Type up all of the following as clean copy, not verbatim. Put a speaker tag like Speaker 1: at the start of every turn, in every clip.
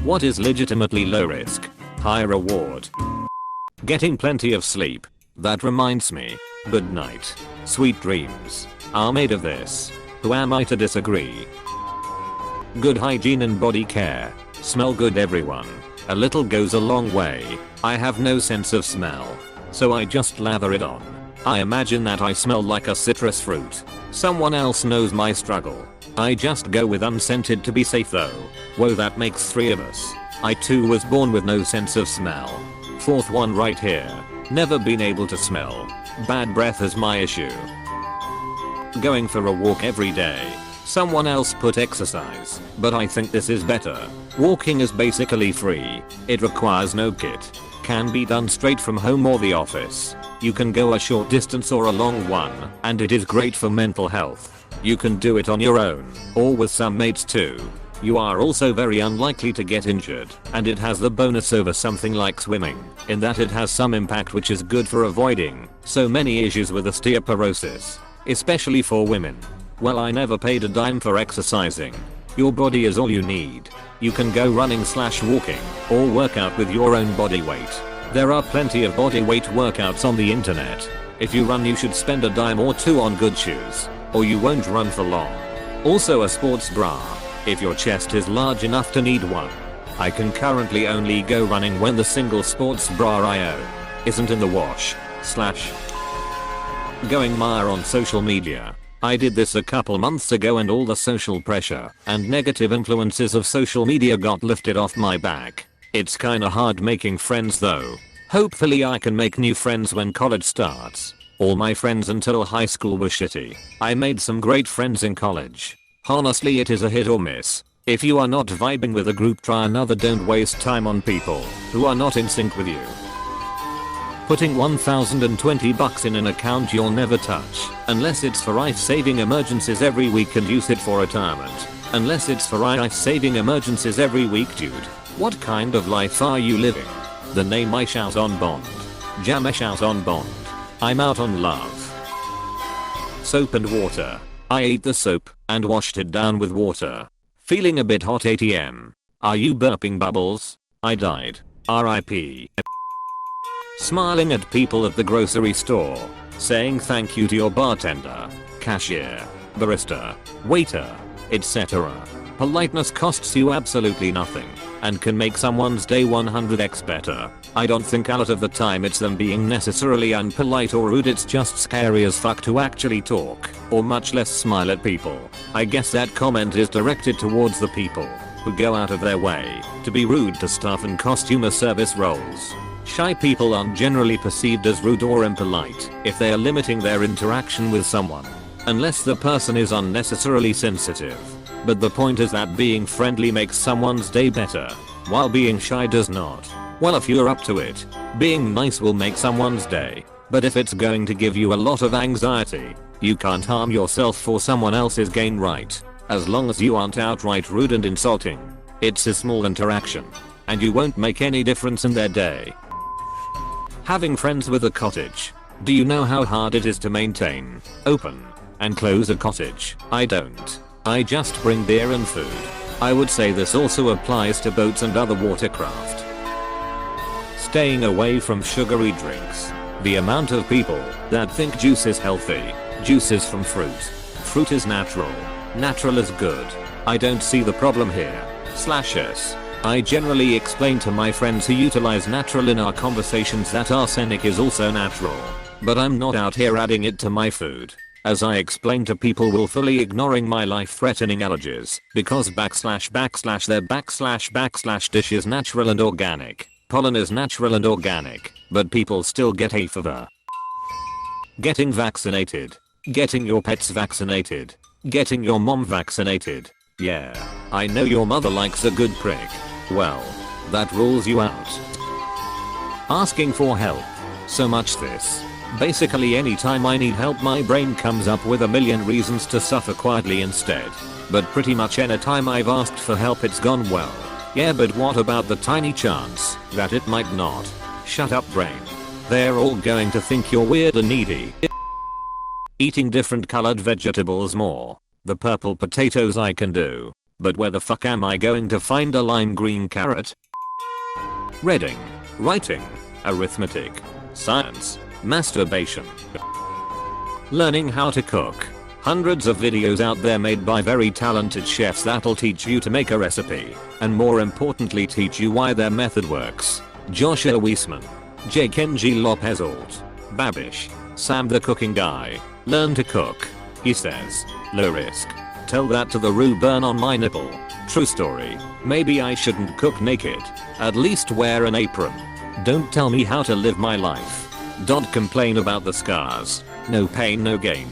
Speaker 1: What is legitimately low risk, high reward? Getting plenty of sleep. That reminds me. Good night. Sweet dreams are made of this. Who am I to disagree? Good hygiene and body care. Smell good everyone. A little goes a long way. I have no sense of smell, so I just lather it on. I imagine that I smell like a citrus fruit. Someone else knows my struggle. I just go with unscented to be safe though. Whoa, that makes 3 of us. I too was born with no sense of smell. 4th one right here. Never been able to smell. Bad breath is my issue. Going for a walk every day. Someone else put exercise, but I think this is better. Walking is basically free. It requires no kit. Can be done straight from home or the office. You can go a short distance or a long one, and it is great for mental health. You can do it on your own, or with some mates too. You are also very unlikely to get injured, and it has the bonus over something like swimming, in that it has some impact which is good for avoiding so many issues with osteoporosis, especially for women. Well, I never paid a dime for exercising. Your body is all you need. You can go running/walking, or work out with your own body weight. There are plenty of body weight workouts on the internet. If you run, you should spend a dime or 2 on good shoes, or you won't run for long. Also a sports bra, if your chest is large enough to need one. I can currently only go running when the single sports bra I own isn't in the wash. Going Maya on social media. I did this a couple months ago and all the social pressure and negative influences of social media got lifted off my back. It's kinda hard making friends though. Hopefully I can make new friends when college starts. All my friends until high school were shitty. I made some great friends in college. Honestly, it is a hit or miss. If you are not vibing with a group, try another. Don't waste time on people who are not in sync with you. Putting 1,020 bucks in an account you'll never touch, unless it's for life-saving emergencies every week, and use it for retirement. Unless it's for life-saving emergencies every week, dude. What kind of life are you living? The name I shout on Bond. Jam I shout on Bond. I'm out on love. Soap and water. I ate the soap and washed it down with water. Feeling a bit hot ATM. Are you burping bubbles? I died. RIP. Smiling at people at the grocery store. Saying thank you to your bartender, cashier, barista, waiter, etc. Politeness costs you absolutely nothing and can make someone's day 100x better. I don't think a lot of the time it's them being necessarily unpolite or rude, it's just scary as fuck to actually talk, or much less smile at people. I guess that comment is directed towards the people who go out of their way to be rude to staff and customer service roles. Shy people aren't generally perceived as rude or impolite if they are limiting their interaction with someone, unless the person is unnecessarily sensitive. But the point is that being friendly makes someone's day better, while being shy does not. Well, if you're up to it, being nice will make someone's day. But if it's going to give you a lot of anxiety, you can't harm yourself for someone else's gain, right? As long as you aren't outright rude and insulting. It's a small interaction, and you won't make any difference in their day. Having friends with a cottage. Do you know how hard it is to maintain, open, and close a cottage? I don't. I just bring beer and food. I would say this also applies to boats and other watercraft. Staying away from sugary drinks. The amount of people that think juice is healthy. Juice is from fruit. Fruit is natural. Natural is good. I don't see the problem here. /s. I generally explain to my friends who utilize natural in our conversations that arsenic is also natural. But I'm not out here adding it to my food. As I explain to people willfully ignoring my life-threatening allergies, because // their / dish is natural and organic. Pollen is natural and organic, but people still get hay fever. Getting vaccinated. Getting your pets vaccinated. Getting your mom vaccinated. Yeah, I know your mother likes a good prick. Well, that rules you out. Asking for help. So much this. Basically anytime I need help, my brain comes up with a million reasons to suffer quietly instead. But pretty much anytime I've asked for help, it's gone well. Yeah, but what about the tiny chance that it might not? Shut up, brain. They're all going to think you're weird and needy. Eating different colored vegetables more. The purple potatoes I can do. But where the fuck am I going to find a lime green carrot? Reading, writing, arithmetic, science, masturbation, learning how to cook. Hundreds of videos out there made by very talented chefs that'll teach you to make a recipe, and more importantly teach you why their method works. Joshua Weissman, J. Kenji Lopez Alt, Babish, Sam the cooking guy. Learn to cook. He says, low risk. Tell that to the rue burn on my nipple. True story. Maybe I shouldn't cook naked. At least wear an apron. Don't tell me how to live my life. Don't complain about the scars. No pain, no gain.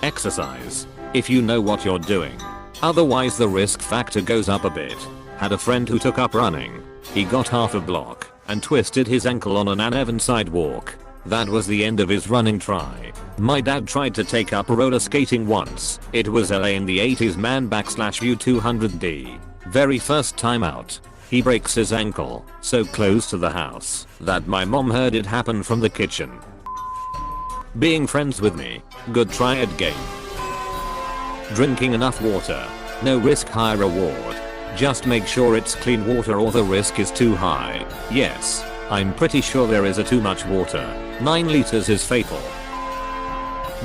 Speaker 1: Exercise. If you know what you're doing. Otherwise the risk factor goes up a bit. Had a friend who took up running. He got half a block and twisted his ankle on an uneven sidewalk. That was the end of his running try. My dad tried to take up roller skating once. It was LA in the 80s man /view 200D. Very first time out. He breaks his ankle so close to the house that my mom heard it happen from the kitchen. Being friends with me. Good triad game. Drinking enough water. No risk, high reward. Just make sure it's clean water or the risk is too high. Yes, I'm pretty sure there is a too much water. 9 liters is fatal.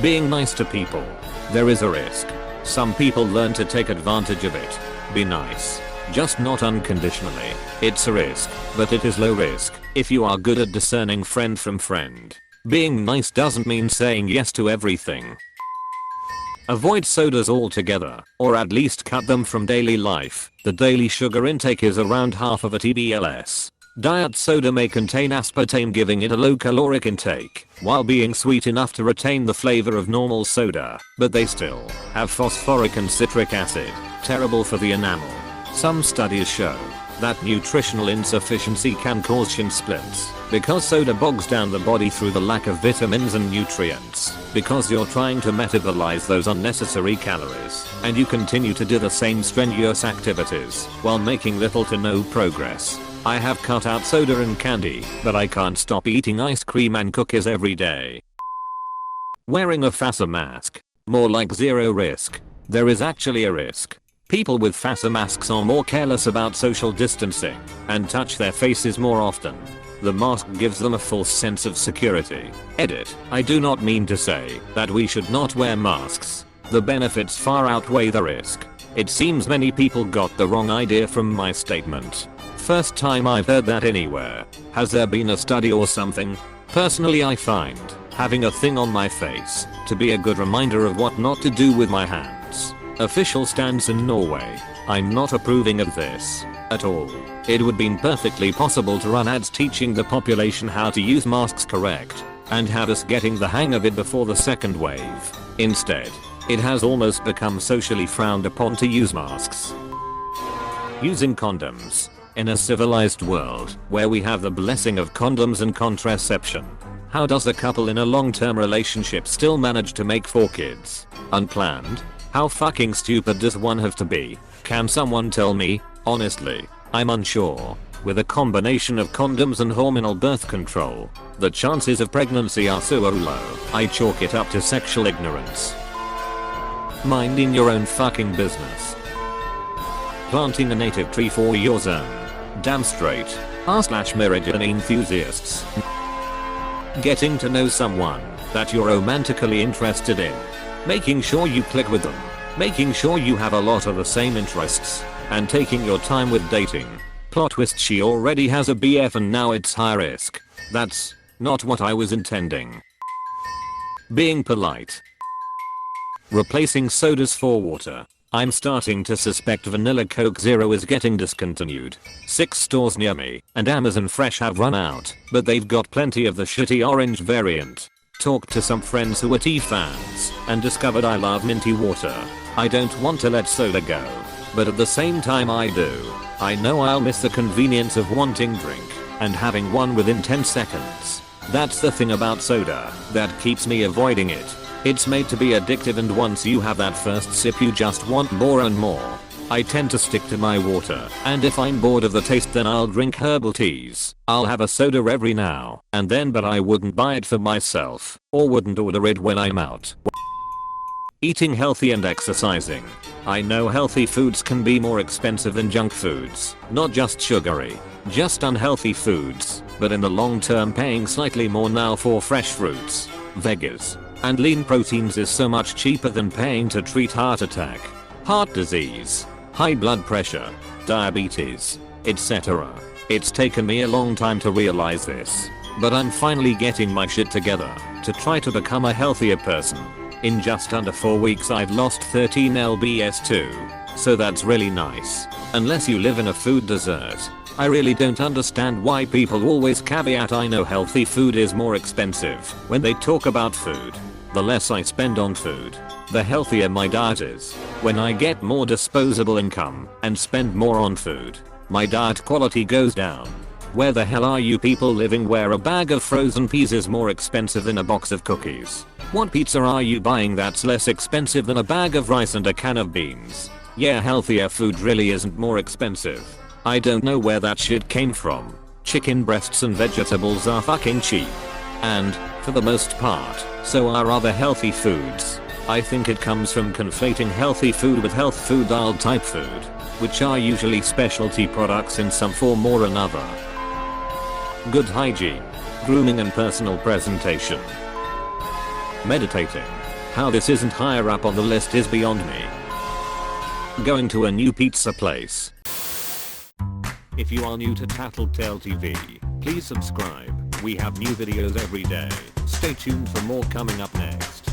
Speaker 1: Being nice to people. There is a risk. Some people learn to take advantage of it. Be nice. Just not unconditionally. It's a risk, but it is low risk if you are good at discerning friend from friend. Being nice doesn't mean saying yes to everything. Avoid sodas altogether, or at least cut them from daily life. The daily sugar intake is around half of a TBLS. Diet soda may contain aspartame, giving it a low caloric intake, while being sweet enough to retain the flavor of normal soda, but they still have phosphoric and citric acid, terrible for the enamel. Some studies show that nutritional insufficiency can cause shin splints, because soda bogs down the body through the lack of vitamins and nutrients, because you're trying to metabolize those unnecessary calories, and you continue to do the same strenuous activities, while making little to no progress. I have cut out soda and candy, but I can't stop eating ice cream and cookies every day. Wearing a FASA mask. More like zero risk. There is actually a risk. People with FASA masks are more careless about social distancing and touch their faces more often. The mask gives them a false sense of security. Edit. I do not mean to say that we should not wear masks. The benefits far outweigh the risk. It seems many people got the wrong idea from my statement. First time I've heard that anywhere. Has there been a study or something? Personally, I find having a thing on my face to be a good reminder of what not to do with my hands. Official stance in Norway. I'm not approving of this at all. It would be perfectly possible to run ads teaching the population how to use masks correct and had us getting the hang of it before the second wave. Instead, it has almost become socially frowned upon to use masks. Using condoms. In a civilized world where we have the blessing of condoms and contraception, how does a couple in a long-term relationship still manage to make 4 kids? Unplanned? How fucking stupid does one have to be? Can someone tell me? Honestly, I'm unsure. With a combination of condoms and hormonal birth control, the chances of pregnancy are so low, I chalk it up to sexual ignorance. Minding your own fucking business. Planting a native tree for your zone. Damn straight. r/Meridian enthusiasts. Getting to know someone that you're romantically interested in. Making sure you click with them. Making sure you have a lot of the same interests. And taking your time with dating. Plot twist, she already has a BF and now it's high risk. That's not what I was intending. Being polite. Replacing sodas for water. I'm starting to suspect Vanilla Coke Zero is getting discontinued. 6 stores near me and Amazon Fresh have run out, but they've got plenty of the shitty orange variant. Talked to some friends who are tea fans and discovered I love minty water. I don't want to let soda go, but at the same time I do. I know I'll miss the convenience of wanting drink and having one within 10 seconds. That's the thing about soda that keeps me avoiding it. It's made to be addictive, and once you have that first sip you just want more and more. I tend to stick to my water, and if I'm bored of the taste then I'll drink herbal teas. I'll have a soda every now and then, but I wouldn't buy it for myself or wouldn't order it when I'm out. Eating healthy and exercising. I know healthy foods can be more expensive than junk foods, not just sugary, just unhealthy foods, but in the long term paying slightly more now for fresh fruits, veggies, and lean proteins is so much cheaper than paying to treat heart attack, heart disease, high blood pressure, diabetes, etc. It's taken me a long time to realize this, but I'm finally getting my shit together to try to become a healthier person. In just under 4 weeks I've lost 13 lbs too, so that's really nice. Unless you live in a food desert, I really don't understand why people always caveat I know healthy food is more expensive when they talk about food. The less I spend on food, the healthier my diet is. When I get more disposable income and spend more on food, my diet quality goes down. Where the hell are you people living where a bag of frozen peas is more expensive than a box of cookies? What pizza are you buying that's less expensive than a bag of rice and a can of beans? Yeah, healthier food really isn't more expensive. I don't know where that shit came from. Chicken breasts and vegetables are fucking cheap. And, for the most part, so are other healthy foods. I think it comes from conflating healthy food with health food style type food, which are usually specialty products in some form or another. Good hygiene, grooming and personal presentation. Meditating. How this isn't higher up on the list is beyond me. Going to a new pizza place. If you are new to Tattletale TV, please subscribe. We have new videos every day. Stay tuned for more coming up next.